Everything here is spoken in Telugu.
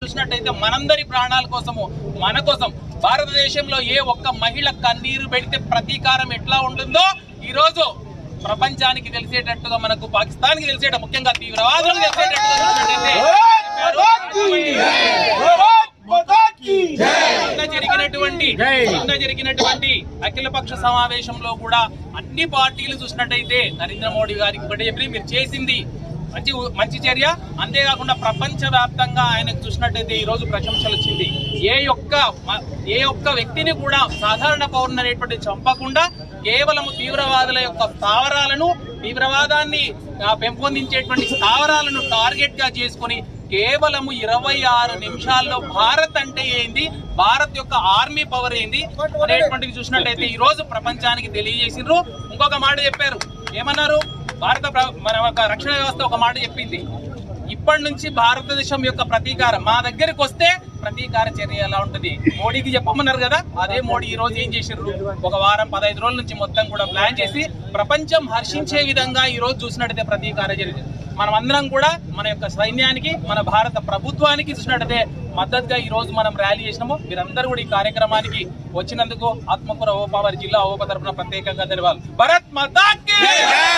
చూసినట్టయితే మనందరి ప్రాణాల కోసము మన కోసం భారతదేశంలో ఏ ఒక్క మహిళ కన్నీరు పెడితే ప్రతీకారం ఎట్లా ఉంటుందో ఈ రోజు ప్రపంచానికి తెలిసేటట్టుగా మనకు పాకిస్తాన్కి తెలిసేట ముఖ్యంగా తీవ్రవాదులకు జరిగినటువంటి అఖిలపక్ష సమావేశంలో కూడా అన్ని పార్టీలు చూసినట్టయితే నరేంద్ర మోడీ గారికి ఒకటి చెప్పి మీరు చేసింది మంచి చర్య, అంతేకాకుండా ప్రపంచ వ్యాప్తంగా ఆయనకు చూసినట్టయితే ఈ రోజు ప్రశంసలు వచ్చింది. ఏ ఒక్క వ్యక్తిని కూడా సాధారణ పౌరుని అనేటువంటి చంపకుండా కేవలం తీవ్రవాదుల యొక్క స్థావరాలను, తీవ్రవాదాన్ని పెంపొందించేటువంటి స్థావరాలను టార్గెట్ గా చేసుకుని కేవలం 26 నిమిషాల్లో భారత్ అంటే ఏంది, భారత్ యొక్క ఆర్మీ పవర్ ఏంది అనేటువంటిది చూసినట్టయితే ఈ రోజు ప్రపంచానికి తెలియజేసిండ్రు. ఇంకొక మాట చెప్పారు, ఏమన్నారు, మన రక్షణ వ్యవస్థ ఒక మాట చెప్పింది, ఇప్పటి నుంచి భారతదేశం యొక్క ప్రతీకారం మా దగ్గరికి వస్తే ప్రతీకార చర్య ఎలా ఉంటుంది మోడీకి చెప్పమన్నారు కదా. అదే మోడీ ఈ రోజు ఏం చేశారు, ఒక వారం 15 రోజుల నుంచి మొత్తం కూడా ప్లాన్ చేసి ప్రపంచం హర్షించే విధంగా ఈ రోజు చూసినట్టయితే ప్రతీకార చర్య మనం అందరం కూడా మన యొక్క సైన్యానికి, మన భారత ప్రభుత్వానికి చూసినట్టయితే మద్దతుగా ఈ రోజు మనం ర్యాలీ చేసినాము. మీరందరూ కూడా ఈ కార్యక్రమానికి వచ్చినందుకు ఆత్మకూరు ఓపవర్ జిల్లా ఓప తరఫున ప్రత్యేకంగా ధన్యవాదాలు. భారత్ మాతా కీ జై.